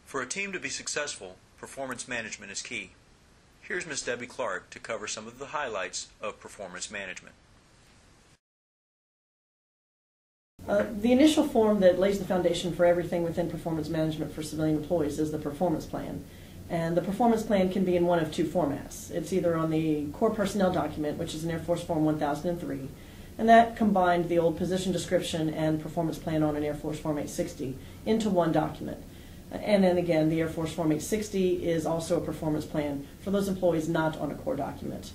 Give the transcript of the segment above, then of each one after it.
For a team to be successful, performance management is key. Here's Ms. Debbie Clark to cover some of the highlights of performance management. The initial form that lays the foundation for everything within performance management for civilian employees is the performance plan. And the performance plan can be in one of two formats. It's either on the core personnel document, which is an Air Force Form 1003, and that combined the old position description and performance plan on an Air Force Form 860 into one document. And then again, the Air Force Form 860 is also a performance plan for those employees not on a core document.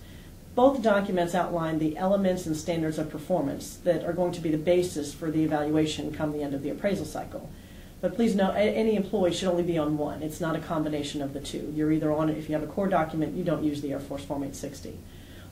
Both documents outline the elements and standards of performance that are going to be the basis for the evaluation come the end of the appraisal cycle. But please note, any employee should only be on one. It's not a combination of the two. You're either on it, if you have a core document, you don't use the Air Force Form 860.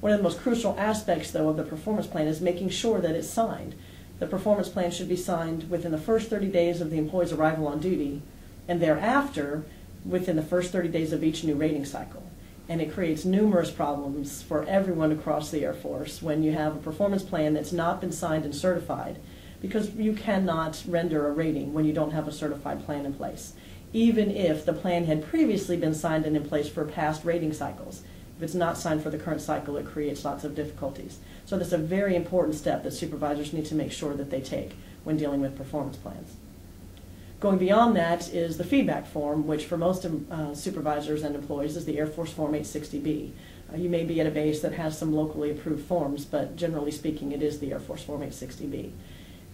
One of the most crucial aspects, though, of the performance plan is making sure that it's signed. The performance plan should be signed within the first 30 days of the employee's arrival on duty, and thereafter within the first 30 days of each new rating cycle. And it creates numerous problems for everyone across the Air Force when you have a performance plan that's not been signed and certified, because you cannot render a rating when you don't have a certified plan in place, even if the plan had previously been signed and in place for past rating cycles. If it's not signed for the current cycle, it creates lots of difficulties. So that's a very important step that supervisors need to make sure that they take when dealing with performance plans. Going beyond that is the feedback form, which for most supervisors and employees is the Air Force Form 860B. You may be at a base that has some locally approved forms, but generally speaking, it is the Air Force Form 860B.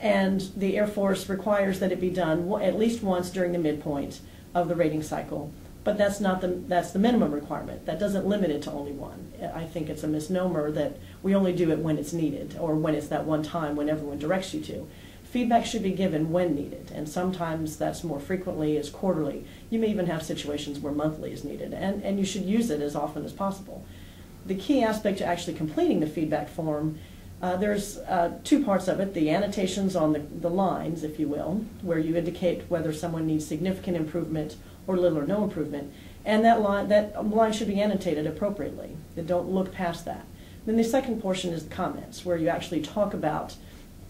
And the Air Force requires that it be done at least once during the midpoint of the rating cycle, but that's the minimum requirement. That doesn't limit it to only one. I think it's a misnomer that we only do it when it's needed or when it's that one time when everyone directs you to. Feedback should be given when needed, and sometimes that's more frequently as quarterly. You may even have situations where monthly is needed, and you should use it as often as possible. The key aspect to actually completing the feedback form, there's two parts of it: the annotations on the lines, if you will, where you indicate whether someone needs significant improvement or little or no improvement, and that line should be annotated appropriately. Don't look past that. Then the second portion is the comments, where you actually talk about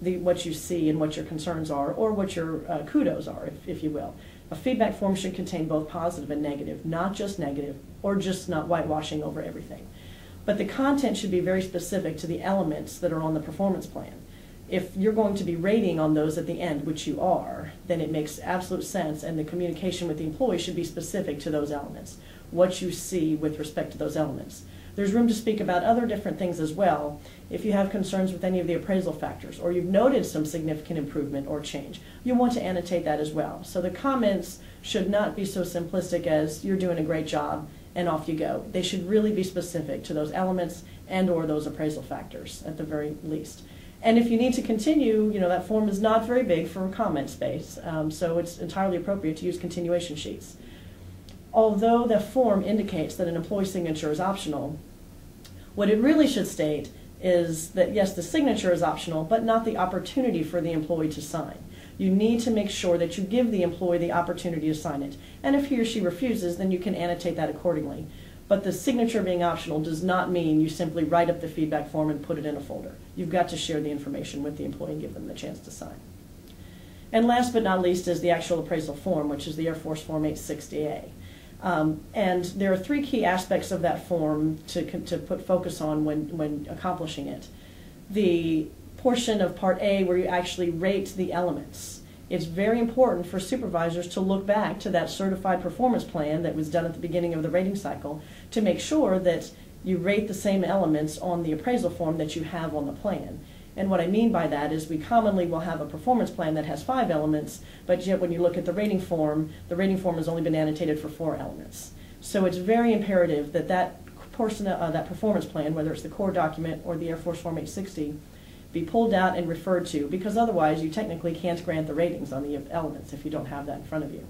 what you see and what your concerns are, or what your kudos are, if you will. A feedback form should contain both positive and negative, not just negative, or just not whitewashing over everything. But the content should be very specific to the elements that are on the performance plan. If you're going to be rating on those at the end, which you are, then it makes absolute sense, and the communication with the employee should be specific to those elements, what you see with respect to those elements. There's room to speak about other different things as well. If you have concerns with any of the appraisal factors, or you've noted some significant improvement or change, you want to annotate that as well. So the comments should not be so simplistic as "you're doing a great job" and off you go. They should really be specific to those elements and or those appraisal factors at the very least. And if you need to continue, that form is not very big for comment space, so it's entirely appropriate to use continuation sheets. Although the form indicates that an employee signature is optional, what it really should state is that yes, the signature is optional, but not the opportunity for the employee to sign. You need to make sure that you give the employee the opportunity to sign it. And if he or she refuses, then you can annotate that accordingly. But the signature being optional does not mean you simply write up the feedback form and put it in a folder. You've got to share the information with the employee and give them the chance to sign. And last but not least is the actual appraisal form, which is the Air Force Form 860A. And there are three key aspects of that form to put focus on when accomplishing it. The portion of Part A where you actually rate the elements. It's very important for supervisors to look back to that certified performance plan that was done at the beginning of the rating cycle to make sure that you rate the same elements on the appraisal form that you have on the plan. And what I mean by that is we commonly will have a performance plan that has 5 elements, but yet when you look at the rating form has only been annotated for 4 elements. So it's very imperative that that portion of that performance plan, whether it's the core document or the Air Force Form 860, be pulled out and referred to, because otherwise you technically can't grant the ratings on the elements if you don't have that in front of you.